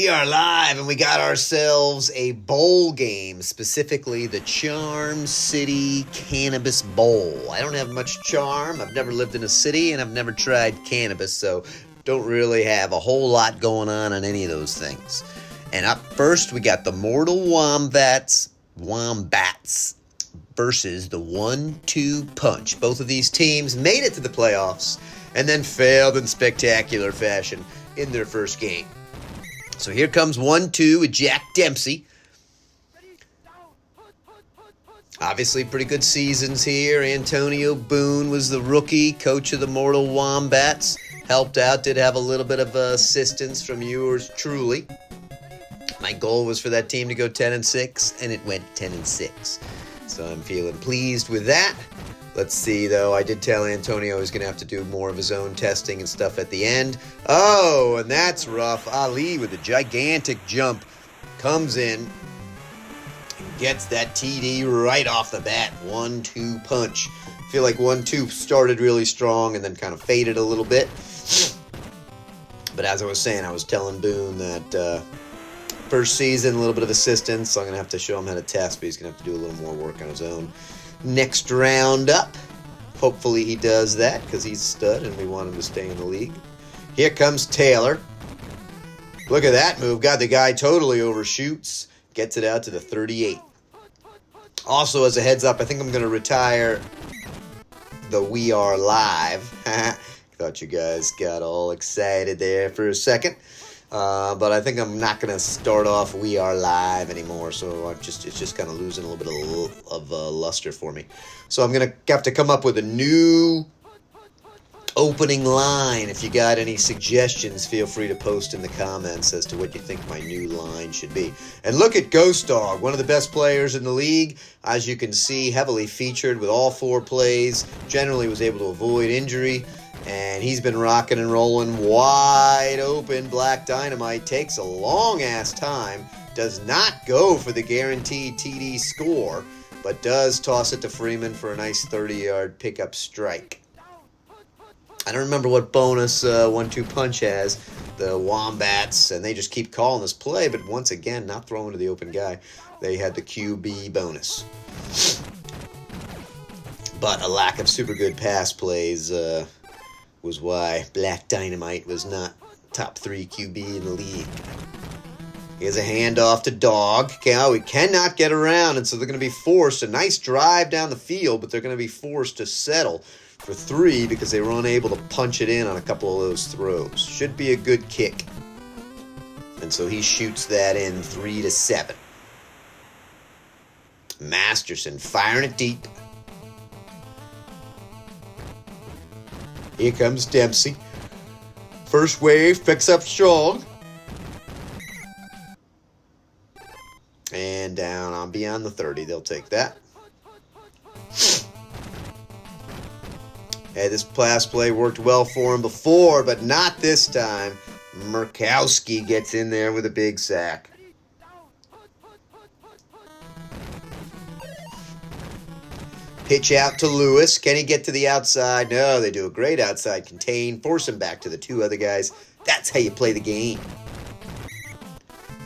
We are live, and we got ourselves a bowl game, specifically the Charm City Cannabis Bowl. I don't have much charm. I've never lived in a city, and I've never tried cannabis, so don't really have a whole lot going on any of those things. And up first, we got the Mortal Wombats versus the 1-2 Punch. Both of these teams made it to the playoffs and then failed in spectacular fashion in their first game. So here comes 1-2 with Jack Dempsey. Obviously pretty good seasons here. Antonio Boone was the rookie, coach of the Mortal Wombats. Helped out, did have a little bit of assistance from yours truly. My goal was for that team to go 10-6, and it went 10-6. So I'm feeling pleased with that. Let's see, though. I did tell Antonio he's going to have to do more of his own testing and stuff at the end. Oh, and that's rough. Ali with a gigantic jump comes in and gets that TD right off the bat. 1-2 punch. I feel like 1-2 started really strong and then kind of faded a little bit. But as I was saying, I was telling Boone that first season, a little bit of assistance, so I'm going to have to show him how to test, but he's going to have to do a little more work on his own. Next round up, hopefully he does that because he's a stud and we want him to stay in the league. Here comes Taylor. Look at that move. Got the guy totally overshoots. Gets it out to the 38. Also, as a heads up, I think I'm going to retire the We Are Live. Thought you guys got all excited there for a second. But I think I'm not going to start off We Are Live anymore, so it's just kind of losing a little bit of luster for me. So I'm going to have to come up with a new opening line. If you got any suggestions, feel free to post in the comments as to what you think my new line should be. And look at Ghost Dog, one of the best players in the league. As you can see, heavily featured with all 4 plays. Generally was able to avoid injury. And he's been rocking and rolling wide open. Black Dynamite takes a long-ass time. Does not go for the guaranteed TD score, but does toss it to Freeman for a nice 30-yard pickup strike. I don't remember what bonus 1-2 Punch has. The Wombats, and they just keep calling this play, but once again, not throwing to the open guy. They had the QB bonus. But a lack of super good pass plays was why Black Dynamite was not top 3 QB in the league. Here's a handoff to Dog. Now he cannot get around, and so they're going to be forced. A nice drive down the field, but they're going to be forced to settle for 3 because they were unable to punch it in on a couple of those throws. Should be a good kick. And so he shoots that in 3-7. Masterson firing it deep. Here comes Dempsey. First wave, picks up strong. And down on beyond the 30. They'll take that. Hey, this pass play worked well for him before, but not this time. Murkowski gets in there with a big sack. Pitch out to Lewis. Can he get to the outside? No, they do a great outside contain. Force him back to the 2 other guys. That's how you play the game.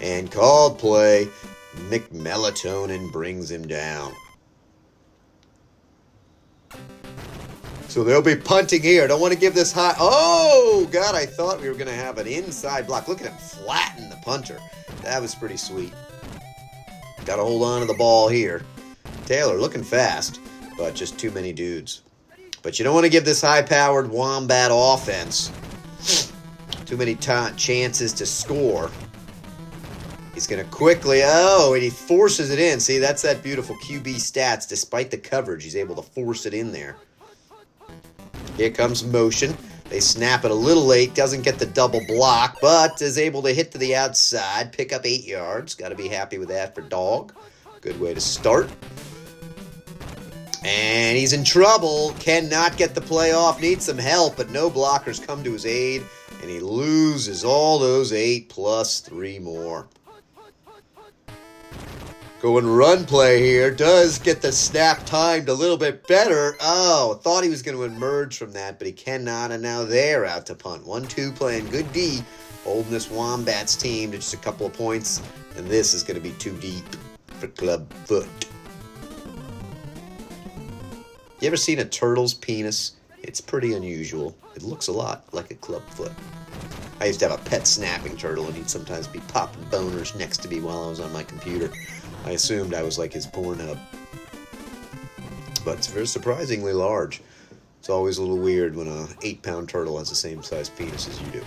And called play. McMelatonin brings him down. So they'll be punting here. Don't want to give this high. Oh, God, I thought we were going to have an inside block. Look at him flatten the punter. That was pretty sweet. Got to hold on to the ball here. Taylor looking fast, but just too many dudes. But you don't want to give this high-powered Wombat offense too many chances to score. He's going to quickly, and he forces it in. See, that's that beautiful QB stats. Despite the coverage, he's able to force it in there. Here comes motion. They snap it a little late. Doesn't get the double block, but is able to hit to the outside. Pick up 8 yards. Got to be happy with that for Dog. Good way to start. And he's in trouble. Cannot get the play off. Needs some help, but no blockers come to his aid. And he loses all those 8 plus 3 more. Going run play here. Does get the snap timed a little bit better. Oh, thought he was going to emerge from that, but he cannot. And now they're out to punt. 1-2 playing good D. Holding this Wombats team to just a couple of points. And this is going to be too deep for Clubfoot. You ever seen a turtle's penis? It's pretty unusual. It looks a lot like a clubfoot. I used to have a pet snapping turtle, and he'd sometimes be popping boners next to me while I was on my computer. I assumed I was like his porn hub. But it's very surprisingly large. It's always a little weird when a 8-pound turtle has the same size penis as you do.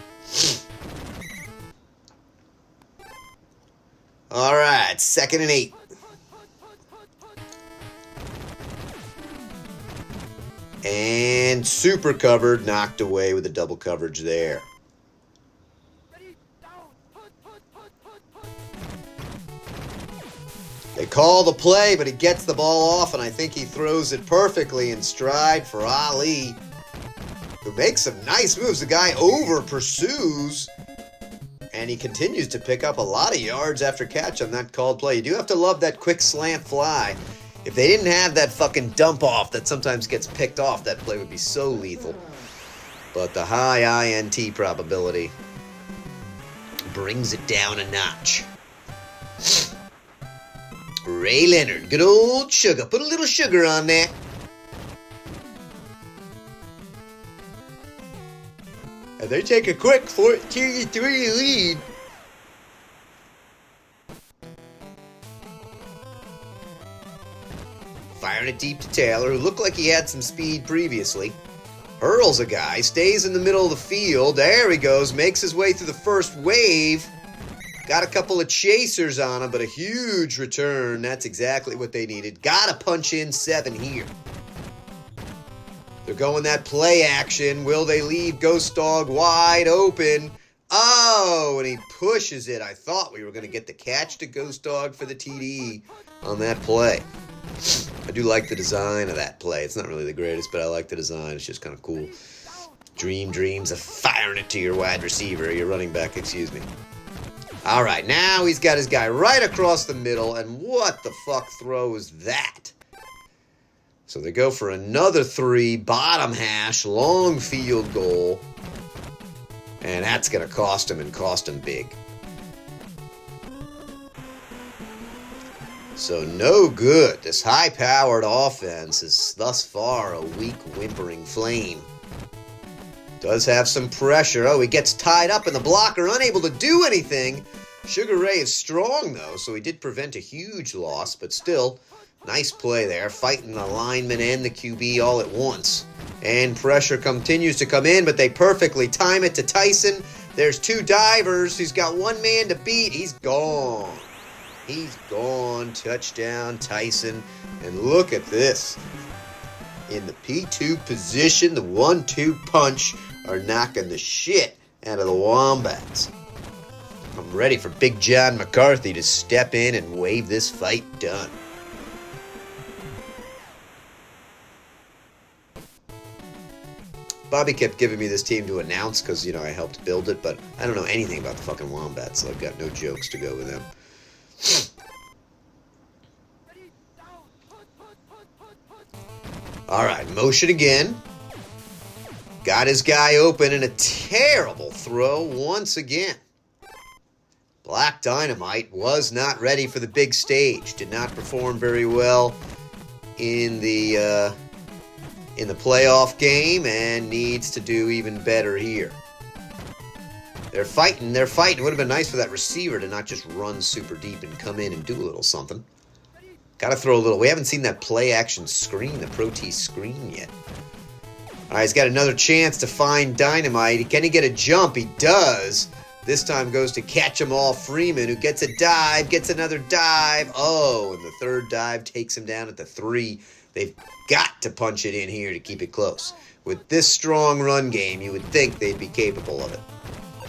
All right, 2nd and 8. And super covered, knocked away with the double coverage there. They call the play, but he gets the ball off, and I think he throws it perfectly in stride for Ali, who makes some nice moves. The guy over pursues, and he continues to pick up a lot of yards after catch on that called play. You do have to love that quick slant fly. If they didn't have that fucking dump off that sometimes gets picked off, that play would be so lethal. But the high INT probability brings it down a notch. Ray Leonard, good old sugar. Put a little sugar on that. And they take a quick 14-3 lead. Firing it deep to Taylor, who looked like he had some speed previously. Hurls a guy, stays in the middle of the field. There he goes, makes his way through the first wave. Got a couple of chasers on him, but a huge return. That's exactly what they needed. Gotta punch in 7 here. They're going that play action. Will they leave Ghost Dog wide open? Oh, and he pushes it. I thought we were going to get the catch to Ghost Dog for the TD on that play. I do like the design of that play. It's not really the greatest, but I like the design. It's just kind of cool. Dreams of firing it to your wide receiver, your running back, excuse me. All right, now he's got his guy right across the middle, and what the fuck throw is that? So they go for another 3, bottom hash, long field goal, and that's going to cost him, and cost him big. So no good. This high-powered offense is thus far a weak, whimpering flame. Does have some pressure. Oh, he gets tied up in the blocker, unable to do anything. Sugar Ray is strong, though, so he did prevent a huge loss, but still, nice play there, fighting the lineman and the QB all at once. And pressure continues to come in, but they perfectly time it to Tyson. There's 2 divers. He's got 1 man to beat. He's gone. He's gone. Touchdown, Tyson. And look at this. In the P2 position, the 1-2 punch are knocking the shit out of the Wombats. I'm ready for Big John McCarthy to step in and wave this fight done. Bobby kept giving me this team to announce because, I helped build it, but I don't know anything about the fucking Wombats, so I've got no jokes to go with them. All right, motion again. Got his guy open, and a terrible throw once again. Black Dynamite was not ready for the big stage. Did not perform very well in the playoff game, and needs to do even better here. They're fighting. It would have been nice for that receiver to not just run super deep and come in and do a little something. Got to throw a little. We haven't seen that play action screen, the Pro T screen yet. All right, he's got another chance to find Dynamite. Can he get a jump? He does. This time goes to catch him all Freeman, who gets a dive, gets another dive. Oh, and the third dive takes him down at the 3. They've got to punch it in here to keep it close. With this strong run game, you would think they'd be capable of it.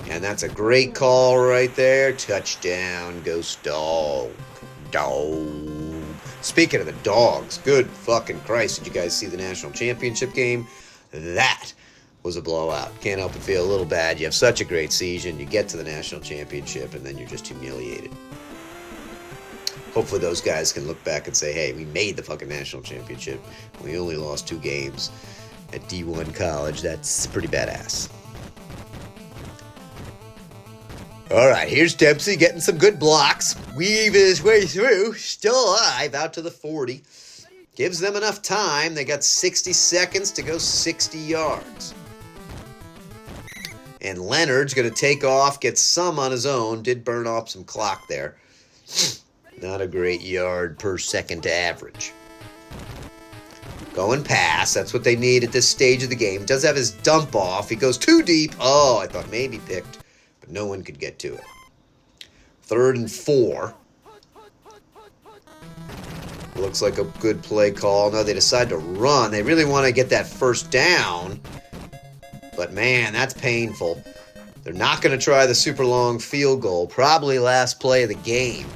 And that's a great call right there. Touchdown, Ghost Dog. Dog. Speaking of the dogs, good fucking Christ, did you guys see the national championship game? That was a blowout. Can't help but feel a little bad. You have such a great season. You get to the national championship, and then you're just humiliated. hopefully those guys can look back and say, hey, we made the fucking national championship. We only lost 2 games at D1 college. That's pretty badass. All right, here's Dempsey getting some good blocks. Weaving his way through. Still alive out to the 40. Gives them enough time. They got 60 seconds to go 60 yards. And Leonard's going to take off, get some on his own. Did burn off some clock there. Not a great yard per second average. Going pass. That's what they need at this stage of the game. Does have his dump off. He goes too deep. Oh, I thought maybe picked, but no one could get to it. 3rd and 4. Looks like a good play call. No, they decide to run. They really want to get that first down. But, man, that's painful. They're not going to try the super long field goal. Probably last play of the game.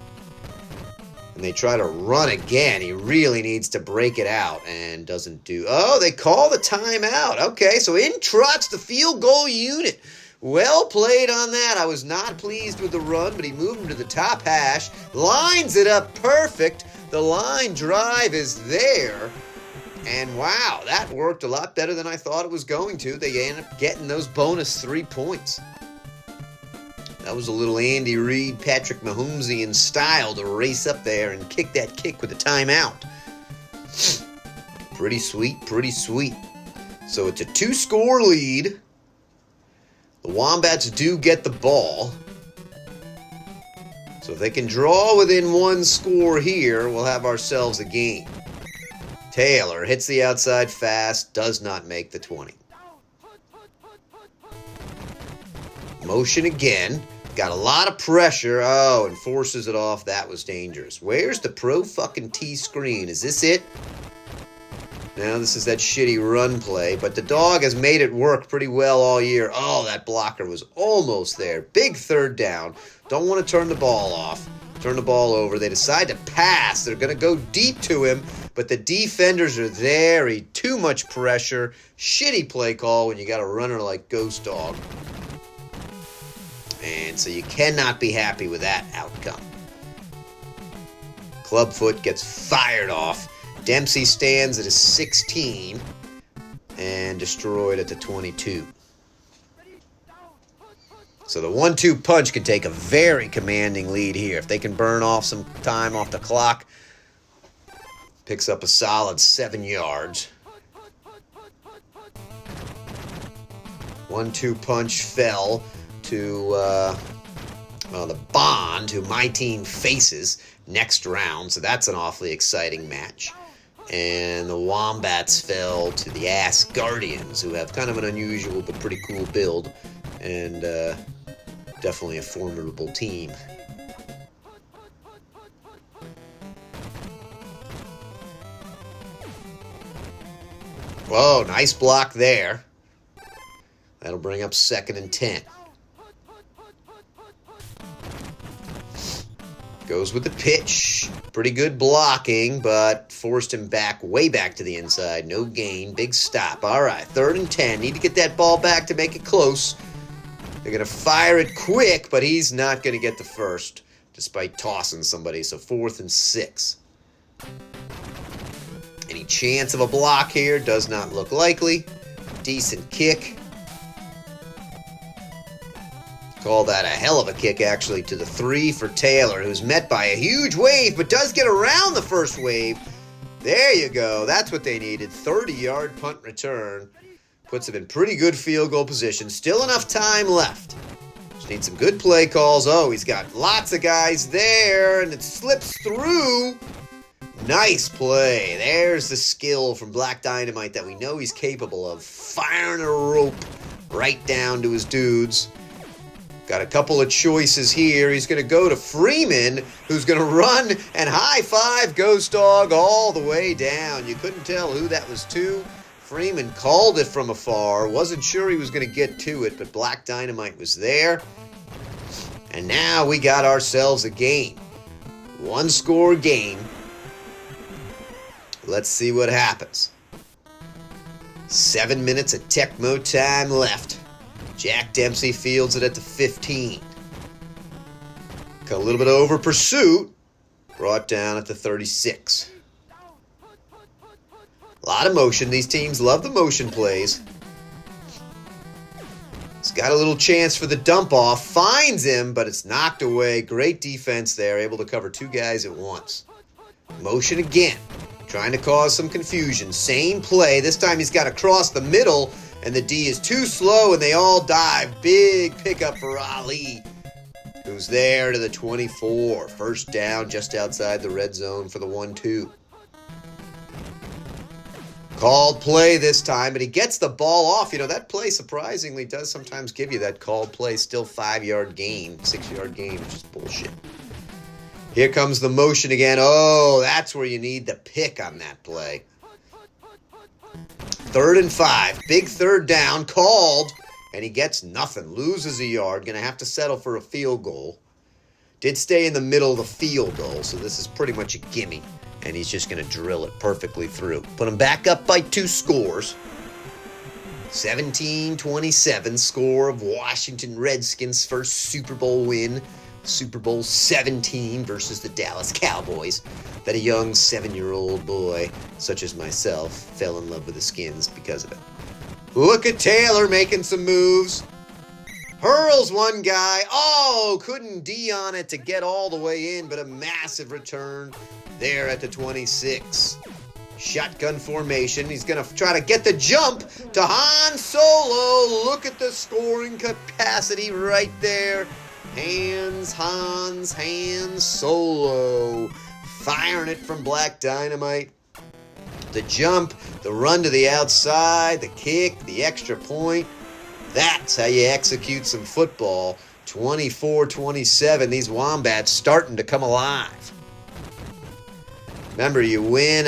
And they try to run again. He really needs to break it out and doesn't do. Oh, they call the timeout. Okay, so in trots the field goal unit. Well played on that. I was not pleased with the run, but he moved him to the top hash. Lines it up perfect. The line drive is there. And wow, that worked a lot better than I thought it was going to. They ended up getting those bonus 3 points. That was a little Andy Reid, Patrick Mahomesian style to race up there and kick that kick with a timeout. Pretty sweet, pretty sweet. So it's a 2-score lead. The Wombats do get the ball. So if they can draw within 1 score here, we'll have ourselves a game. Taylor hits the outside fast, does not make the 20. Motion again. Got a lot of pressure. Oh, and forces it off. That was dangerous. Where's the pro fucking T screen? Is this it? Now this is that shitty run play, but the dog has made it work pretty well all year. Oh, that blocker was almost there. Big 3rd down. Don't want to turn the ball off. Turn the ball over. They decide to pass. They're going to go deep to him, but the defenders are there. Too much pressure. Shitty play call when you got a runner like Ghost Dog. And so you cannot be happy with that outcome. Clubfoot gets fired off. Dempsey stands at a 16 and destroyed at the 22. So the 1-2 punch can take a very commanding lead here. If they can burn off some time off the clock, picks up a solid 7 yards. 1-2 punch fell to the Bond, who my team faces next round. So that's an awfully exciting match. And the Wombats fell to the Ass Guardians, who have kind of an unusual but pretty cool build. And definitely a formidable team. Whoa, nice block there. That'll bring up 2nd and 10. Goes with the pitch. Pretty good blocking, but forced him back, way back to the inside. No gain. Big stop. All right, 3rd and 10. Need to get that ball back to make it close. They're going to fire it quick, but he's not going to get the first, despite tossing somebody. So 4th and 6. Any chance of a block here? Does not look likely. Decent kick. Call that a hell of a kick, actually, to the 3 for Taylor, who's met by a huge wave, but does get around the first wave. There you go. That's what they needed. 30-yard punt return. Puts him in pretty good field goal position. Still enough time left. Just need some good play calls. Oh, he's got lots of guys there, and it slips through. Nice play. There's the skill from Black Dynamite that we know he's capable of. Firing a rope right down to his dudes. Got a couple of choices here. He's going to go to Freeman, who's going to run and high-five Ghost Dog all the way down. You couldn't tell who that was to. Freeman called it from afar. Wasn't sure he was going to get to it, but Black Dynamite was there. And now we got ourselves a game. 1-score game. Let's see what happens. 7 minutes of Tecmo time left. Jack Dempsey fields it at the 15. Got a little bit over pursuit. Brought down at the 36. A lot of motion. These teams love the motion plays. He's got a little chance for the dump off. Finds him, but it's knocked away. Great defense there. Able to cover two guys at once. Motion again. Trying to cause some confusion. Same play. This time he's got to cross the middle, and the D is too slow, and they all dive. Big pickup for Ali, who's there to the 24. First down just outside the red zone for the 1-2. Called play this time, but he gets the ball off. You know, that play surprisingly does sometimes give you that called play. Still 5-yard gain, 6-yard gain, which is bullshit. Here comes the motion again. Oh, that's where you need the pick on that play. 3rd and 5. Big third down. Called. And he gets nothing. Loses a yard. Going to have to settle for a field goal. Did stay in the middle of the field goal, so this is pretty much a gimme. And he's just going to drill it perfectly through. Put him back up by 2 scores. 17-27, score of Washington Redskins' first Super Bowl win. Super Bowl 17 versus the Dallas Cowboys. That a young 7-year-old boy, such as myself, fell in love with the Skins because of it. Look at Taylor making some moves. Hurls one guy. Oh, couldn't D on it to get all the way in, but a massive return there at the 26. Shotgun formation. He's going to try to get the jump to Han Solo. Look at the scoring capacity right there. Hans Solo. Firing it from Black Dynamite. The jump, the run to the outside, the kick, the extra point. That's how you execute some football. 24-27. These Wombats starting to come alive. Remember, you win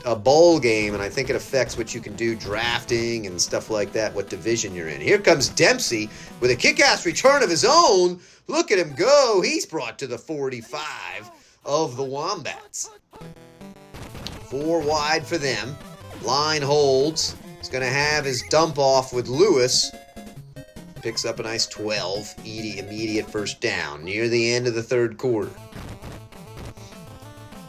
a bowl game, and I think it affects what you can do drafting and stuff like that, what division you're in. Here comes Dempsey with a kick-ass return of his own. Look at him go. He's brought to the 45 of the Wombats. 4 wide for them. Line holds. He's going to have his dump off with Lewis. Picks up a nice 12. Immediate first down near the end of the 3rd quarter.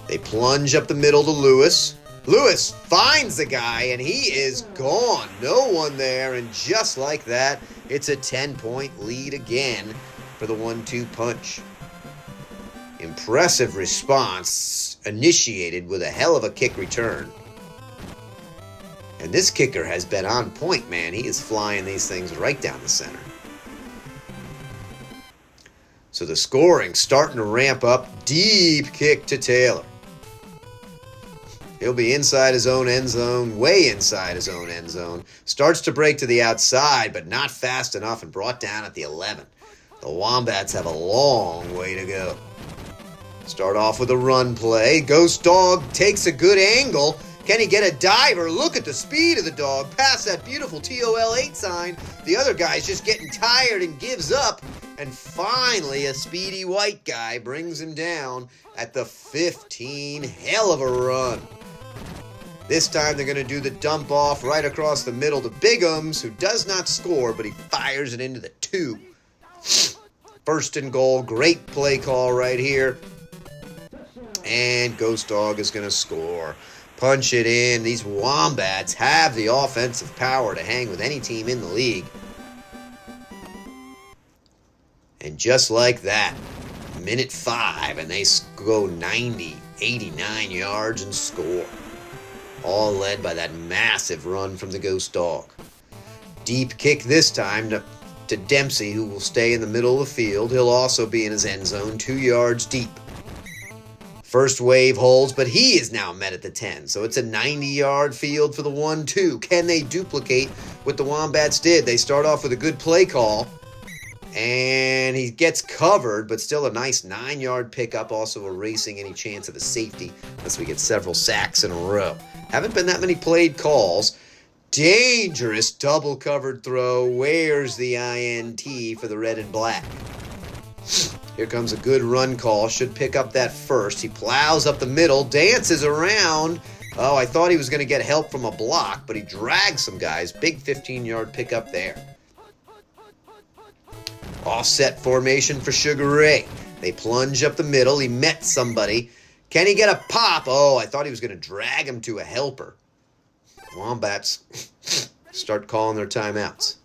They plunge up the middle to Lewis. Lewis finds the guy, and he is gone. No one there, and just like that, it's a 10-point lead again for the 1-2 punch. Impressive response initiated with a hell of a kick return. And this kicker has been on point, man. He is flying these things right down the center. So the scoring starting to ramp up. Deep kick to Taylor. He'll be inside his own end zone, way inside his own end zone. Starts to break to the outside, but not fast enough and brought down at the 11. The Wombats have a long way to go. Start off with a run play. Ghost Dog takes a good angle. Can he get a diver? Look at the speed of the dog. Past that beautiful TOL8 sign. The other guy's just getting tired and gives up. And finally, a speedy white guy brings him down at the 15. Hell of a run. This time they're going to do the dump off right across the middle to Bigums, who does not score, but he fires it into the 2. First and goal. Great play call right here. And Ghost Dog is going to score. Punch it in. These Wombats have the offensive power to hang with any team in the league. And just like that, minute 5, and they go 90, 89 yards and score. All led by that massive run from the Ghost Dog. Deep kick this time to Dempsey, who will stay in the middle of the field. He'll also be in his end zone, 2 yards deep. First wave holds, but he is now met at the 10. So it's a 90-yard field for the 1-2. Can they duplicate what the Wombats did? They start off with a good play call. And he gets covered, but still a nice 9-yard pickup, also erasing any chance of a safety unless we get several sacks in a row. Haven't been that many played calls. Dangerous double covered throw. Where's the INT for the red and black? Here comes a good run call. Should pick up that first. He plows up the middle, dances around. Oh, I thought he was going to get help from a block, but he drags some guys. Big 15-yard pickup there. Offset formation for Sugar Ray. They plunge up the middle. He met somebody. Can he get a pop? Oh, I thought he was going to drag him to a helper. Wombats start calling their timeouts.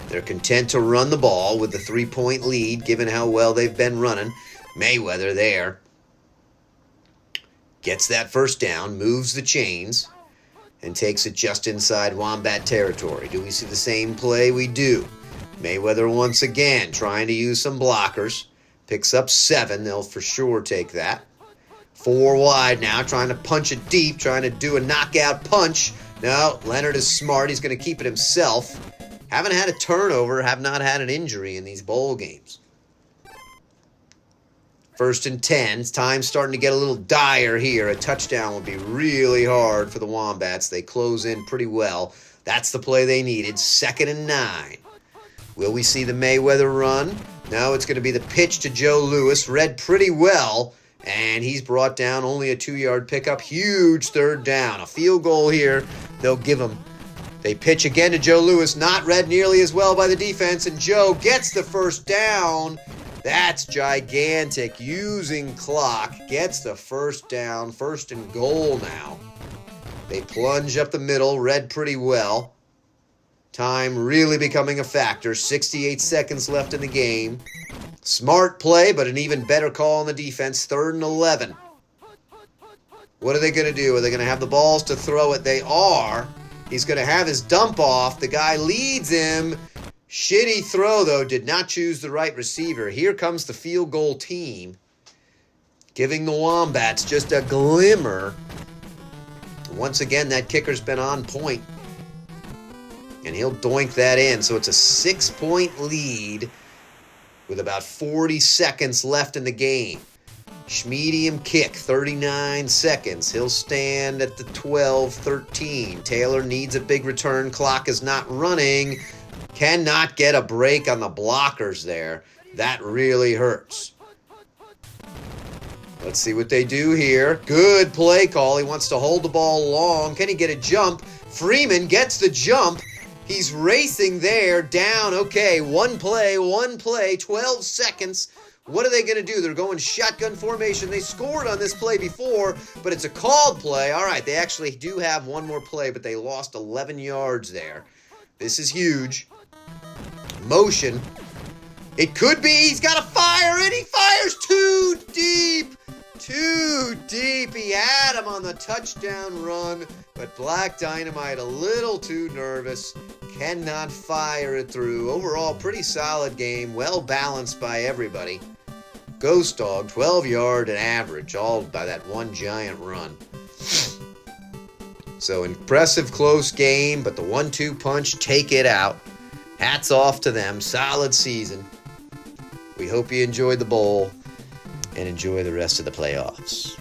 They're content to run the ball with the 3-point lead, given how well they've been running. Mayweather there gets that first down, moves the chains, and takes it just inside Wombat territory. Do we see the same play? We do. Mayweather once again trying to use some blockers. Picks up 7. They'll for sure take that. 4 wide now, trying to punch it deep, trying to do a knockout punch. No, Leonard is smart. He's going to keep it himself. Haven't had a turnover, have not had an injury in these bowl games. 1st and 10. Time's starting to get a little dire here. A touchdown would be really hard for the Wombats. They close in pretty well. That's the play they needed. 2nd and 9. Will we see the Mayweather run? No, it's going to be the pitch to Joe Lewis. Read pretty well, and he's brought down only a 2-yard pickup. Huge 3rd down. A field goal here. They'll give him. They pitch again to Joe Lewis. Not read nearly as well by the defense, and Joe gets the 1st down. That's gigantic. Using clock. Gets the 1st down. 1st and goal now. They plunge up the middle. Read pretty well. Time really becoming a factor. 68 seconds left in the game. Smart play, but an even better call on the defense. 3rd and 11. What are they going to do? Are they going to have the balls to throw it? They are. He's going to have his dump off. The guy leads him. Shitty throw, though. Did not choose the right receiver. Here comes the field goal team, giving the Wombats just a glimmer. Once again, that kicker's been on point. And he'll doink that in. So it's a 6-point lead with about 40 seconds left in the game. Schmedium kick, 39 seconds. He'll stand at the 12-13. Taylor needs a big return. Clock is not running. Cannot get a break on the blockers there. That really hurts. Let's see what they do here. Good play call. He wants to hold the ball long. Can he get a jump? Freeman gets the jump. He's racing there, down. Okay, one play, 12 seconds. What are they going to do? They're going shotgun formation. They scored on this play before, but it's a called play. All right, they actually do have one more play, but they lost 11 yards there. This is huge. Motion. It could be. He's got to fire, and he fires too deep. Too deep. He had him on the touchdown run, but Black Dynamite a little too nervous. Cannot fire it through. Overall, pretty solid game. Well balanced by everybody. Ghost Dog, 12-yard and average, all by that one giant run. So impressive close game, but the 1-2 punch, take it out. Hats off to them. Solid season. We hope you enjoyed the bowl and enjoy the rest of the playoffs.